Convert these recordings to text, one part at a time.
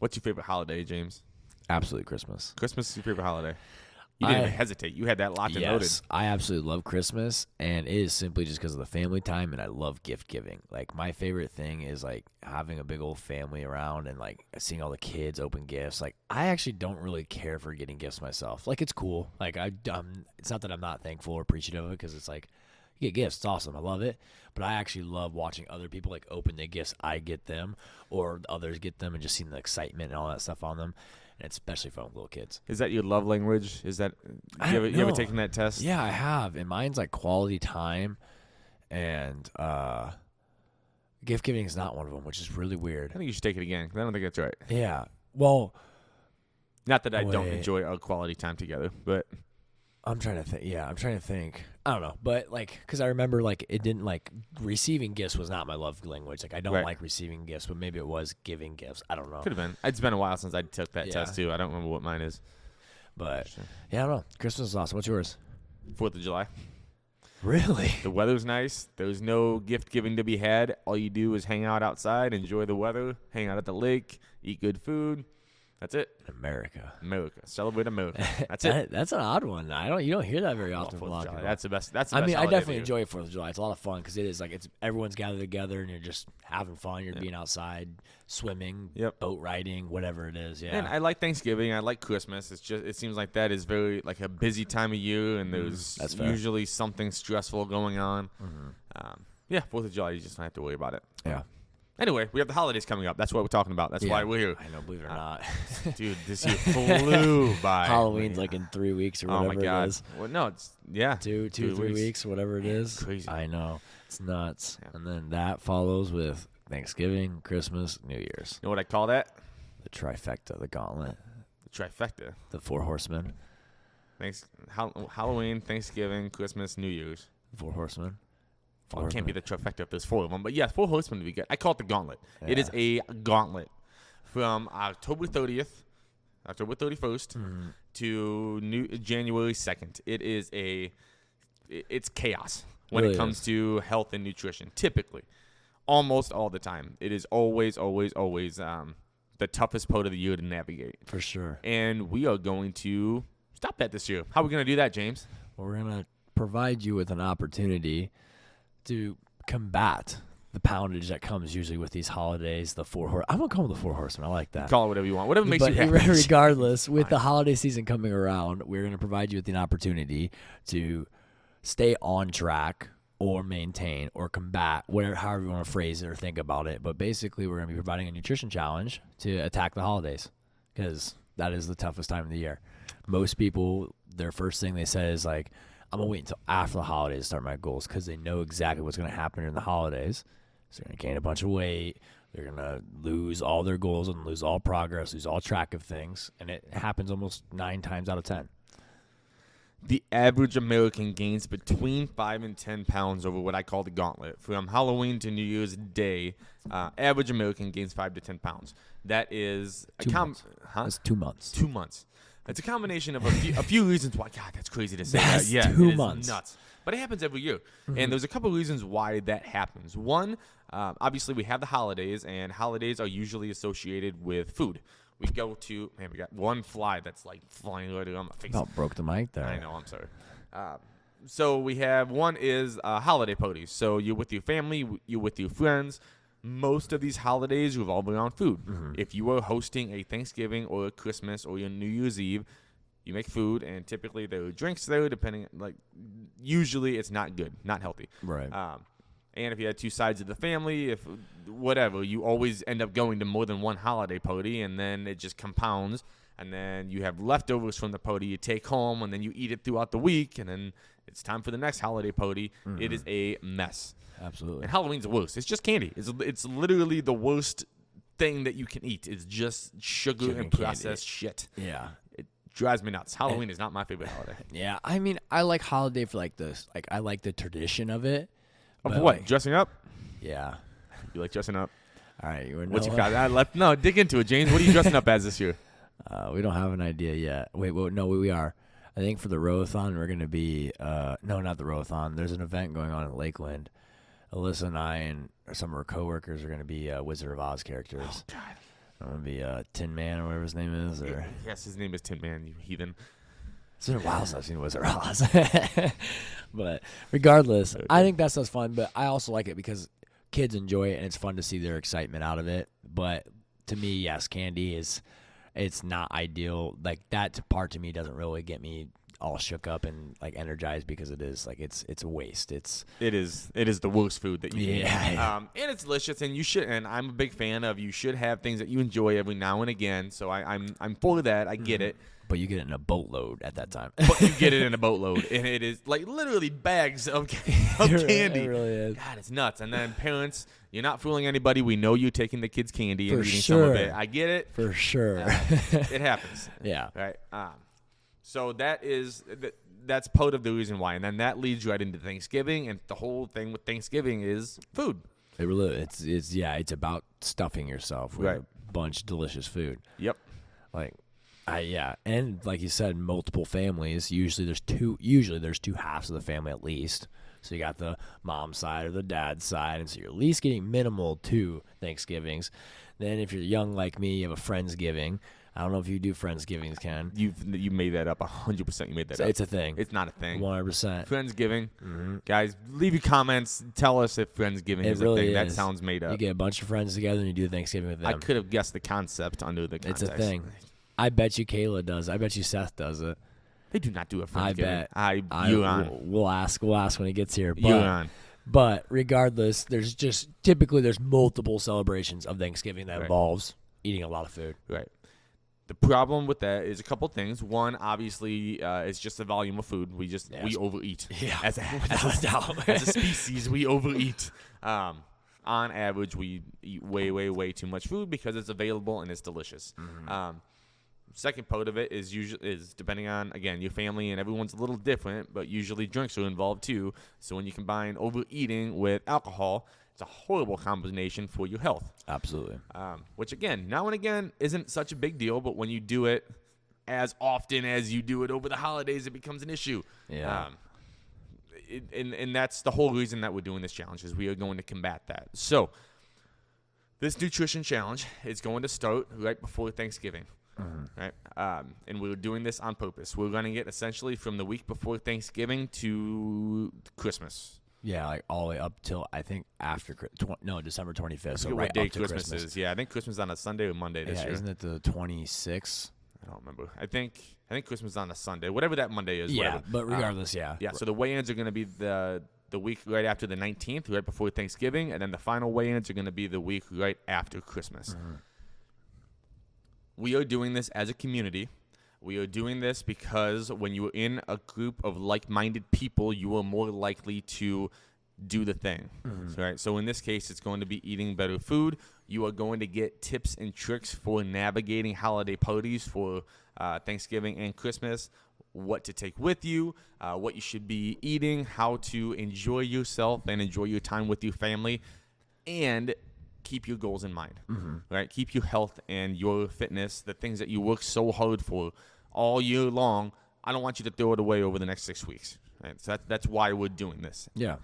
What's your favorite holiday, James? Absolutely Christmas. Christmas is your favorite holiday. You didn't even hesitate. You had that locked and loaded. Yes, I absolutely love Christmas, and it is simply just because of the family time, and I love gift giving. Like, my favorite thing is, like, having a big old family around and, like, seeing all the kids open gifts. Like, I actually don't really care for getting gifts myself. Like, it's cool. Like, it's not that I'm not thankful or appreciative of it, because it's like, you get gifts. It's awesome. I love it. But I actually love watching other people, like, open the gifts I get them or others get them and just seeing the excitement and all that stuff on them. And it's especially fun with little kids. Is that your love language? Is that you ever taken that test? Yeah, I have. And mine's like quality time, and gift giving is not one of them, which is really weird. I think you should take it again, because I don't think that's right. Yeah. Well, not that I don't enjoy our quality time together, but I'm trying to think. Yeah, I'm trying to think. I don't know. But, like, because I remember, like, it didn't, like, receiving gifts was not my love language. Like, I don't like receiving gifts, but maybe it was giving gifts. I don't know. Could have been. It's been a while since I took that test, too. I don't remember what mine is. But, yeah, I don't know. Christmas is awesome. What's yours? 4th of July. Really? The weather's nice. There's no gift giving to be had. All you do is hang out outside, enjoy the weather, hang out at the lake, eat good food. That's it. America. Celebrate America. That's it. That's an odd one. You don't hear that very often from a lot of people. That's the best. That's the I best mean, I holiday definitely enjoy 4th of July. It's a lot of fun because it is like everyone's gathered together and you're just having fun. You're being outside, swimming, boat riding, whatever it is. Yeah. And I like Thanksgiving. I like Christmas. It's just, it seems like that is very like a busy time of year, and there's usually something stressful going on. Yeah, 4th of July, you just don't have to worry about it. Yeah. Anyway, we have the holidays coming up. That's what we're talking about. That's why we're here. I know, believe it or not. Dude, this year flew by. Halloween's like in 3 weeks or whatever oh my God. it is. Well, no, it's, yeah. 3 weeks, whatever it is. Crazy. I know. It's nuts. Yeah. And then that follows with Thanksgiving, Christmas, New Year's. You know what I call that? The trifecta, the gauntlet. The trifecta. The 4 horsemen. Halloween, Thanksgiving, Christmas, New Year's. 4 horsemen. Well, it can't be the trifecta if there's 4 of them. But yeah, 4 horsemen would be good. I call it the gauntlet. Yeah. It is a gauntlet from October 30th, October 31st to January 2nd. It is it's chaos when it comes to health and nutrition, typically. Almost all the time. It is always the toughest part of the year to navigate. For sure. And we are going to stop that this year. How are we going to do that, James? Well, we're going to provide you with an opportunity to combat the poundage that comes usually with these holidays. I'm gonna call them the 4 horsemen. I like that. Call it whatever you want. Whatever makes you happy. Regardless, with the holiday season coming around, we're gonna provide you with an opportunity to stay on track or maintain or combat, however you want to phrase it or think about it. But basically, we're gonna be providing a nutrition challenge to attack the holidays, because that is the toughest time of the year. Most people, their first thing they say is like, I'm going to wait until after the holidays to start my goals, because they know exactly what's going to happen during the holidays. So they're going to gain a bunch of weight. They're going to lose all their goals and lose all progress, lose all track of things. And it happens almost 9 times out of 10. The average American gains between 5 and 10 pounds over what I call the gauntlet. From Halloween to New Year's Day, average American gains 5 to 10 pounds. That is a 2 months. That's 2 months. 2 months. It's a combination of a few reasons why. God, that's crazy to say. That's that. Yeah, 2 it months. Is nuts. But it happens every year. And there's a couple of reasons why that happens. One, obviously we have the holidays, and holidays are usually associated with food. We go to, man, we got one fly that's like flying right around my face. About broke the mic there. I know, I'm sorry. So we have, one is holiday parties. So you're with your family, you're with your friends. Most of these holidays revolve around food. If you are hosting a Thanksgiving or a Christmas or your New Year's Eve, you make food, and typically there are drinks there, usually it's not good, not healthy. Right. And if you had 2 sides of the family, you always end up going to more than one holiday party, and then it just compounds, and then you have leftovers from the party you take home, and then you eat it throughout the week, and then it's time for the next holiday party. It is a mess. Absolutely. And Halloween's the worst. It's just candy. It's literally the worst thing that you can eat. It's just sugar and processed shit. Yeah. It drives me nuts. Halloween is not my favorite holiday. Yeah. I mean, I like holiday for like this. Like, I like the tradition of it. Of what? Like, dressing up? Yeah. You like dressing up? All right. What's your No, dig into it, James. What are you dressing up as this year? We don't have an idea yet. No, we are. I think for the Rowathon, we're going to be no, not the Rowathon. There's an event going on in Lakeland. Alyssa and I and some of our coworkers are going to be Wizard of Oz characters. Oh, God. I'm gonna be Tin Man or whatever his name is, or Yes, his name is Tin Man, you heathen. it's been a while since I've seen Wizard of Oz. But regardless, I think that stuff's fun. But I also like it because kids enjoy it and it's fun to see their excitement out of it. But to me, yes, candy it's not ideal. Like that part to me doesn't really get me all shook up and like energized because it is like it's a waste. It is the worst food that you can eat. Yeah. And it's delicious, and you should. And I'm a big fan of you should have things that you enjoy every now and again. So I'm for that. I get it. But you get it in a boatload at that time. But you get it in a boatload, and it is like literally bags of candy. It really is. God, it's nuts. And then parents, you're not fooling anybody. We know you taking the kids' candy and For eating sure. some of it. I get it. For sure. It happens. Yeah. Right. So that's part of the reason why, and then that leads right into Thanksgiving, and the whole thing with Thanksgiving is food. It really it's about stuffing yourself with Right. a bunch of delicious food. Yep. Like and like you said, multiple families. Usually there's two halves of the family at least. So you got the mom side or the dad side, and so you're at least getting minimal 2 Thanksgivings. Then if you're young like me, you have a Friendsgiving. I don't know if you do Friendsgivings, Ken. You made that up 100%. You made that up. It's a thing. It's not a thing. 100%. Friendsgiving. Guys, leave your comments. Tell us if Friendsgiving is really a thing. is. That sounds made up. You get a bunch of friends together and you do Thanksgiving with them. I could have guessed the concept under the context. It's a thing. I bet you Kayla does. I bet you Seth does it. They do not do a I Friendsgiving. bet. You're on. We'll ask when he gets here. But, You're on. But regardless, there's multiple celebrations of Thanksgiving that involves eating a lot of food. Right. The problem with that is a couple things. One, obviously, it's just the volume of food. We overeat. Yeah, as a species, we overeat. On average, we eat way, way, way too much food because it's available and it's delicious. Second part of it is depending on, again, your family, and everyone's a little different, but usually drinks are involved too. So when you combine overeating with alcohol, it's a horrible combination for your health. Absolutely. Which, again, now and again isn't such a big deal, but when you do it as often as you do it over the holidays, it becomes an issue. Yeah. And that's the whole reason that we're doing this challenge, is we are going to combat that. So this nutrition challenge is going to start right before Thanksgiving. Right? And we're doing this on purpose. We're running it essentially from the week before Thanksgiving to Christmas. Yeah, like all the way up till I think after December 25th. So what right day up to Christmas is. Yeah, I think Christmas is on a Sunday or Monday this year. Isn't it the 26th? I don't remember. I think Christmas is on a Sunday, whatever that Monday is. Yeah, whatever. but regardless, yeah. So the weigh-ins are going to be the week right after the 19th, right before Thanksgiving, and then the final weigh-ins are going to be the week right after Christmas. We are doing this as a community. We are doing this because when you are in a group of like-minded people, you are more likely to do the thing. Right? So in this case, it's going to be eating better food. You are going to get tips and tricks for navigating holiday parties for Thanksgiving and Christmas, what to take with you, what you should be eating, how to enjoy yourself and enjoy your time with your family, and keep your goals in mind, right? Keep your health and your fitness, the things that you work so hard for all year long. I don't want you to throw it away over the next 6 weeks. Right? So that's why we're doing this. Yeah.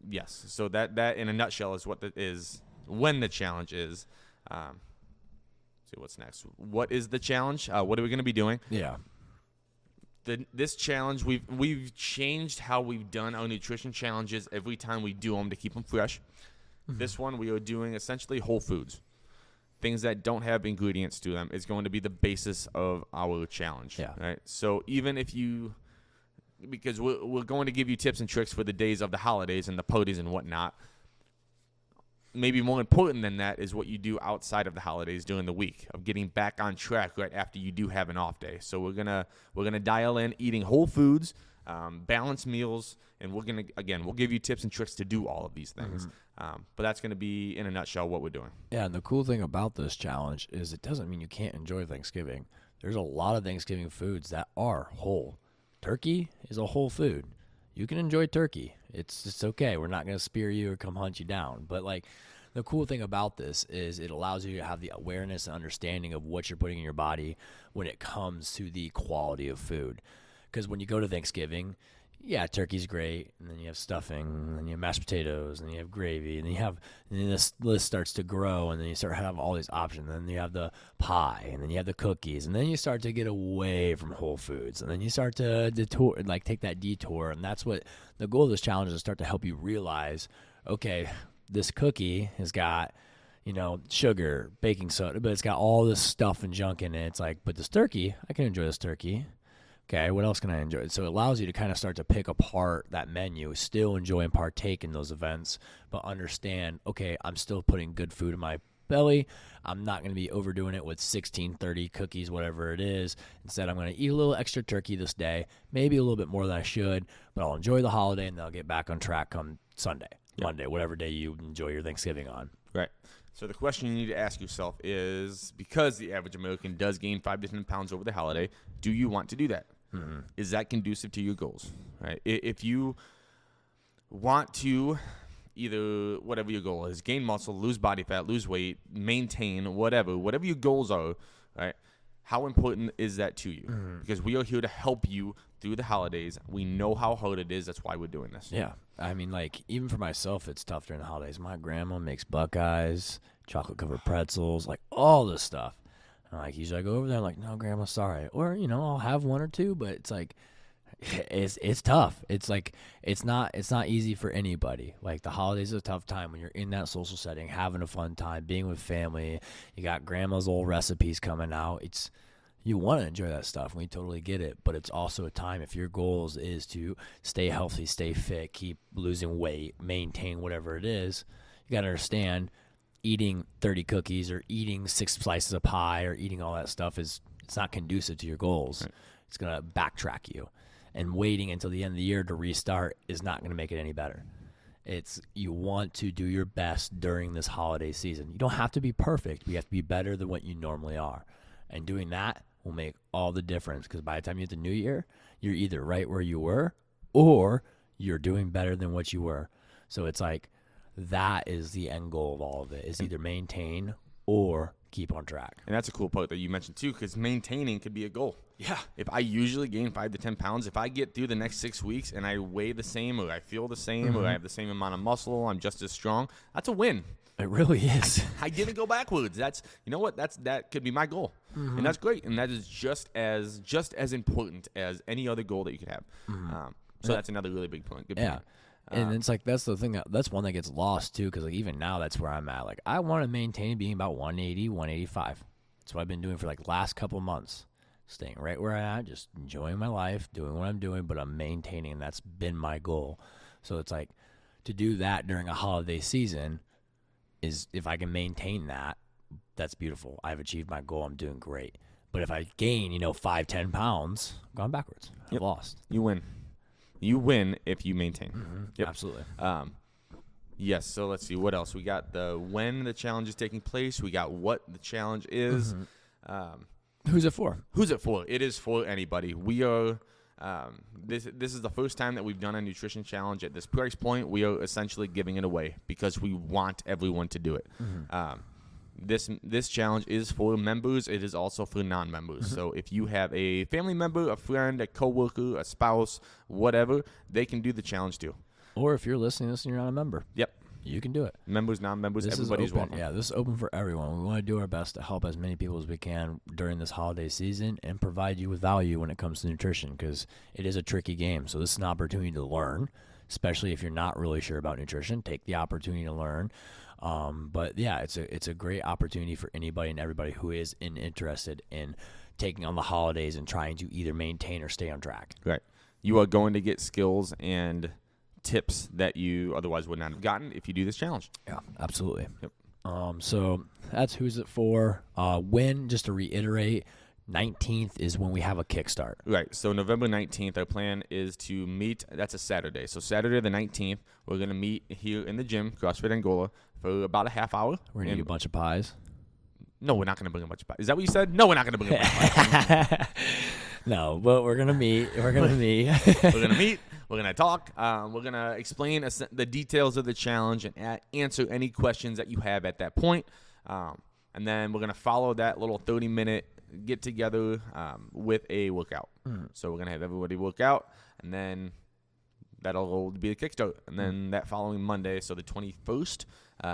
Yes. So that in a nutshell is what that is. When the challenge is. See what's next. What is the challenge? What are we going to be doing? Yeah. This challenge, we've changed how we've done our nutrition challenges every time we do them to keep them fresh. This one, we are doing essentially whole foods. Things that don't have ingredients to them is going to be the basis of our challenge. Yeah. Right? So even if because we're going to give you tips and tricks for the days of the holidays and the parties and whatnot. Maybe more important than that is what you do outside of the holidays during the week, of getting back on track right after you do have an off day. So we're gonna dial in eating whole foods, balanced meals, and we'll give you tips and tricks to do all of these things. But that's gonna be in a nutshell what we're doing. Yeah, and the cool thing about this challenge is it doesn't mean you can't enjoy Thanksgiving. There's a lot of Thanksgiving foods that are whole. Turkey is a whole food. You can enjoy turkey. It's okay. We're not going to spear you or come hunt you down. But, like, the cool thing about this is it allows you to have the awareness and understanding of what you're putting in your body when it comes to the quality of food. Because when you go to Thanksgiving, yeah, turkey's great, and then you have stuffing, and then you have mashed potatoes, and then you have gravy, and then this list starts to grow, and then you start to have all these options. And then you have the pie, and then you have the cookies, and then you start to get away from Whole Foods, and then you start to take that detour, and that's what the goal of this challenge is, to start to help you realize, okay, this cookie has got, sugar, baking soda, but it's got all this stuff and junk in it. It's like, but this turkey, I can enjoy this turkey. Okay, what else can I enjoy? So it allows you to kind of start to pick apart that menu, still enjoy and partake in those events, but understand, okay, I'm still putting good food in my belly. I'm not going to be overdoing it with 16, 30 cookies, whatever it is. Instead, I'm going to eat a little extra turkey this day, maybe a little bit more than I should, but I'll enjoy the holiday, and then I'll get back on track come Sunday, Monday, whatever day you enjoy your Thanksgiving on. Right. So the question you need to ask yourself is, because the average American does gain 5 to 10 pounds over the holiday, do you want to do that? Mm-hmm. Is that conducive to your goals? Right. If you want to either, whatever your goal is, gain muscle, lose body fat, lose weight, maintain, whatever your goals are, right? How important is that to you? Mm-hmm. Because we are here to help you through the holidays. We know how hard it is. That's why we're doing this. Yeah. I mean, like, even for myself, it's tough during the holidays. My grandma makes Buckeyes, chocolate-covered pretzels, like all this stuff. Like, usually I go over there, like, no, Grandma, sorry. Or, I'll have one or two, but it's like, it's tough. It's like, it's not easy for anybody. Like, the holidays is a tough time when you're in that social setting, having a fun time, being with family. You got Grandma's old recipes coming out. You want to enjoy that stuff, and we totally get it. But it's also a time, if your goals is to stay healthy, stay fit, keep losing weight, maintain whatever it is, you got to understand, eating 30 cookies or eating 6 slices of pie or eating all that stuff it's not conducive to your goals. Right. It's going to backtrack you. And waiting until the end of the year to restart is not going to make it any better. You want to do your best during this holiday season. You don't have to be perfect. You have to be better than what you normally are. And doing that will make all the difference, because by the time you hit the new year, you're either right where you were or you're doing better than what you were. So it's like, that is the end goal of all of it, is either maintain or keep on track. And that's a cool part that you mentioned too, because maintaining could be a goal. Yeah. If I usually gain 5 to 10 pounds, if I get through the next 6 weeks and I weigh the same, or I feel the same, mm-hmm. or I have the same amount of muscle, I'm just as strong, that's a win. It really is. I didn't go backwards. That could be my goal. Mm-hmm. And that's great. And that is just as important as any other goal that you could have. Mm-hmm. So that's another really big point. Good point. And it's like, that's the thing, that's one that gets lost too, because like even now that's where I'm at. Like, I want to maintain being about 180, 185. That's what I've been doing for like last couple months. Staying right where I'm at, just enjoying my life, doing what I'm doing, but I'm maintaining, and that's been my goal. So it's like, to do that during a holiday season is, if I can maintain that, that's beautiful. I've achieved my goal. I'm doing great. But if I gain, 5, 10 pounds, I'm going backwards. I've lost. You win. You win if you maintain. Mm-hmm. Yep. Absolutely. Yes, so let's see. What else? We got the when the challenge is taking place. We got what the challenge is. Mm-hmm. Who's it for? Who's it for? It is for anybody. We are this is the first time that we've done a nutrition challenge at this price point. We are essentially giving it away because we want everyone to do it. Mm-hmm. This challenge is for members. It is also for non-members. Mm-hmm. So if you have a family member, a friend, a coworker, a spouse, whatever, they can do the challenge too. Or if you're listening to this and you're not a member. Yep. You can do it. Members, non-members, everybody's welcome. Yeah, this is open for everyone. We want to do our best to help as many people as we can during this holiday season and provide you with value when it comes to nutrition, because it is a tricky game. So this is an opportunity to learn, especially if you're not really sure about nutrition. Take the opportunity to learn. But yeah, it's a great opportunity for anybody and everybody who is interested in taking on the holidays and trying to either maintain or stay on track. Right. You are going to get skills and tips that you otherwise would not have gotten if you do this challenge. Yeah, absolutely. Yep. So that's who's it for. When, just to reiterate, 19th is when we have a kickstart. Right. So November 19th, our plan is to meet. That's a Saturday. So Saturday the 19th, we're going to meet here in the gym, CrossFit Angola, for about a half hour. We're going to eat a bunch of pies. No, we're not going to bring a bunch of pies. Is that what you said? No, we're not going to bring a bunch of pies. No, but we're going to meet. We're going to meet. We're going to meet. We're going to talk. We're going to explain the details of the challenge and answer any questions that you have at that point. And then we're going to follow that little 30-minute get-together with a workout. So we're going to have everybody work out, and then that'll be the kickstart. And then that following Monday, so the 21st,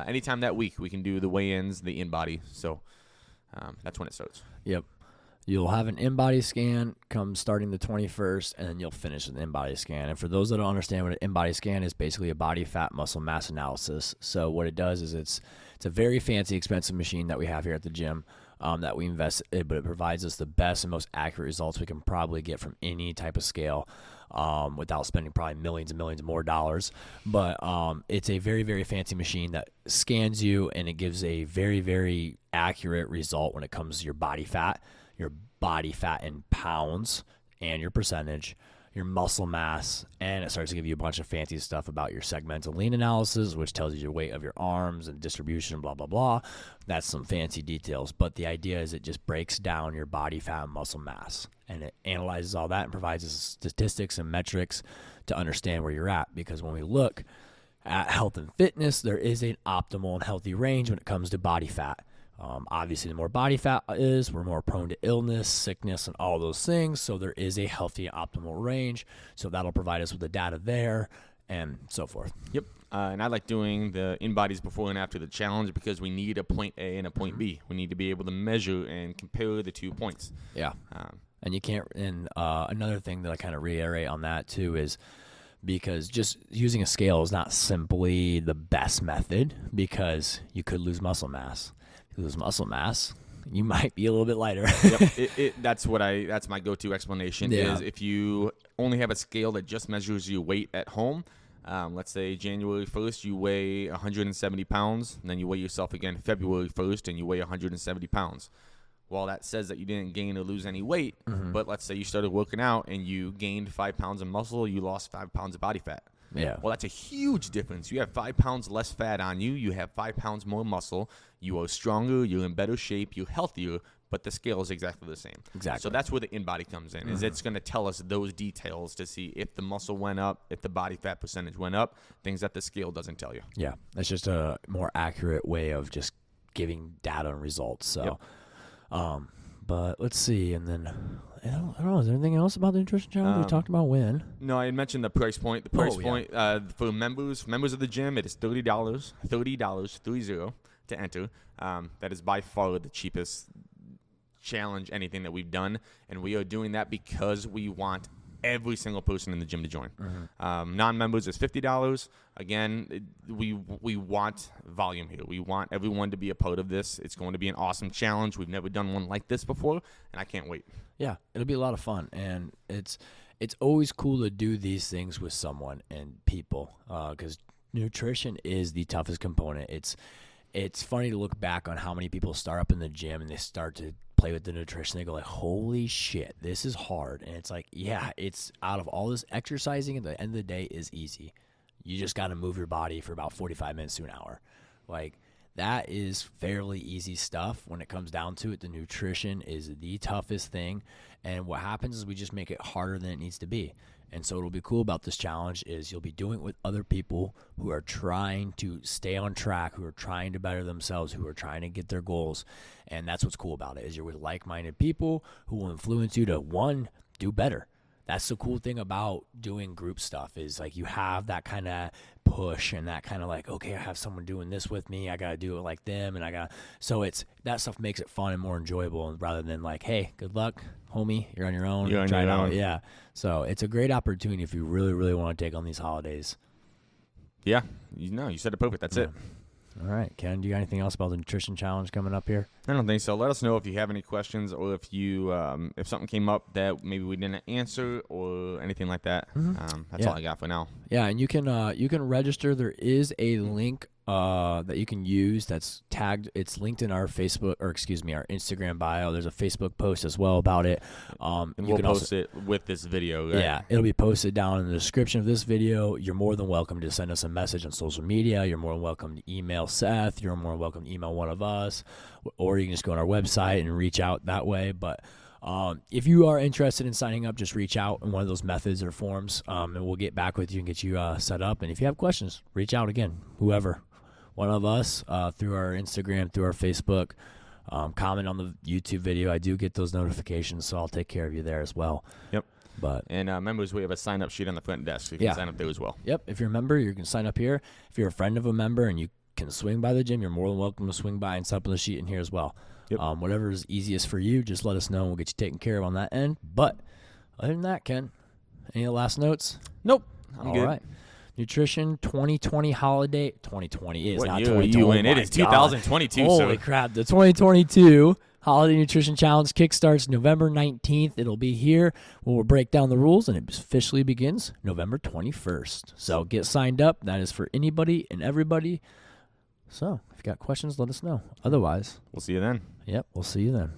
anytime that week, we can do the weigh-ins, the in-body. So that's when it starts. Yep. You'll have an in-body scan come starting the 21st, and then you'll finish with an in-body scan. And for those that don't understand what an in-body scan is, basically a body fat muscle mass analysis. So what it does is it's a very fancy, expensive machine that we have here at the gym that we invest in, but it provides us the best and most accurate results we can probably get from any type of scale without spending probably millions and millions more dollars. But it's a very, very fancy machine that scans you, and it gives a very, very accurate result when it comes to your body fat in pounds and your percentage, your muscle mass, and it starts to give you a bunch of fancy stuff about your segmental lean analysis, which tells you your weight of your arms and distribution, blah, blah, blah. That's some fancy details. But the idea is it just breaks down your body fat and muscle mass, and it analyzes all that and provides us statistics and metrics to understand where you're at. Because when we look at health and fitness, there is an optimal and healthy range when it comes to body fat. Obviously, the more body fat is, we're more prone to illness, sickness, and all those things. So there is a healthy, optimal range. So that'll provide us with the data there and so forth. Yep. And I like doing the in-bodies before and after the challenge because we need a point A and a point B. We need to be able to measure and compare the 2 points. Yeah. And you can't. And another thing that I kind of reiterate on that too is, because just using a scale is not simply the best method, because you could lose muscle mass. Lose muscle mass, you might be a little bit lighter. Yep. That's my go-to explanation is if you only have a scale that just measures your weight at home. Let's say January 1st, you weigh 170 pounds, and then you weigh yourself again February 1st, and you weigh 170 pounds. Well, that says that you didn't gain or lose any weight, but let's say you started working out and you gained 5 pounds of muscle, you lost 5 pounds of body fat. Yeah. Well, that's a huge difference. You have 5 pounds less fat on you. You have 5 pounds more muscle. You are stronger. You're in better shape. You're healthier. But the scale is exactly the same. Exactly. So that's where the in-body comes in. Is it's going to tell us those details to see if the muscle went up, if the body fat percentage went up, things that the scale doesn't tell you. Yeah. That's just a more accurate way of just giving data and results. So, but let's see. And then, I don't know. Is there anything else about the nutrition challenge? We talked about when. No, I had mentioned the price point. The price point for members of the gym, it is $30, $30 to enter. That is by far the cheapest challenge, anything that we've done. And we are doing that because we want every single person in the gym to join. Non-members is $50. Again, we want volume here. We want everyone to be a part of this. It's going to be an awesome challenge. We've never done one like this before, and I can't wait. Yeah, it'll be a lot of fun, and it's always cool to do these things with someone and people, because nutrition is the toughest component. It's funny to look back on how many people start up in the gym and they start to play with the nutrition. They go like, holy shit, this is hard. And it's like, yeah, it's out of all this exercising at the end of the day is easy. You just got to move your body for about 45 minutes to an hour. Like, that is fairly easy stuff. When it comes down to it, the nutrition is the toughest thing. And what happens is we just make it harder than it needs to be. And so what'll be cool about this challenge is you'll be doing it with other people who are trying to stay on track, who are trying to better themselves, who are trying to get their goals. And that's what's cool about it, is you're with like-minded people who will influence you to, one, do better. That's the cool thing about doing group stuff, is like you have that kind of push and that kind of like, okay, I have someone doing this with me, I got to do it like them, and so it's that stuff makes it fun and more enjoyable rather than like, hey, good luck, homie, you're on your own. Try it out. Yeah. So it's a great opportunity if you really, really want to take on these holidays. Yeah. You said it perfect. That's it. All right, Ken, do you got anything else about the nutrition challenge coming up here? I don't think so. Let us know if you have any questions, or if you if something came up that maybe we didn't answer or anything like that. That's all I got for now. Yeah, and you can register. There is a link that you can use that's tagged. It's linked in our Facebook, or excuse me, our Instagram bio. There's a Facebook post as well about it. And we'll post it with this video. Right? Yeah, it'll be posted down in the description of this video. You're more than welcome to send us a message on social media. You're more than welcome to email Seth. You're more than welcome to email one of us, or you can just go on our website and reach out that way. But if you are interested in signing up, just reach out in one of those methods or forms, and we'll get back with you and get you set up. And if you have questions, reach out again, whoever. One of us, through our Instagram, through our Facebook, comment on the YouTube video. I do get those notifications, so I'll take care of you there as well. Yep. But And members, we have a sign-up sheet on the front desk, so you can sign up there as well. Yep. If you're a member, you can sign up here. If you're a friend of a member and you can swing by the gym, you're more than welcome to swing by and sign up on the sheet in here as well. Yep. Whatever is easiest for you, just let us know and we'll get you taken care of on that end. But other than that, Ken, any last notes? Nope. All right. Nutrition 2020 holiday. 2020 is What not year 2020. are you in? It is 2022, Holy sir. crap. The 2022 Holiday Nutrition Challenge kickstarts November 19th. It'll be here. We'll break down the rules, and it officially begins November 21st. So get signed up. That is for anybody and everybody. So if you got questions, let us know. Otherwise, We'll see you then. Yep, we'll see you then.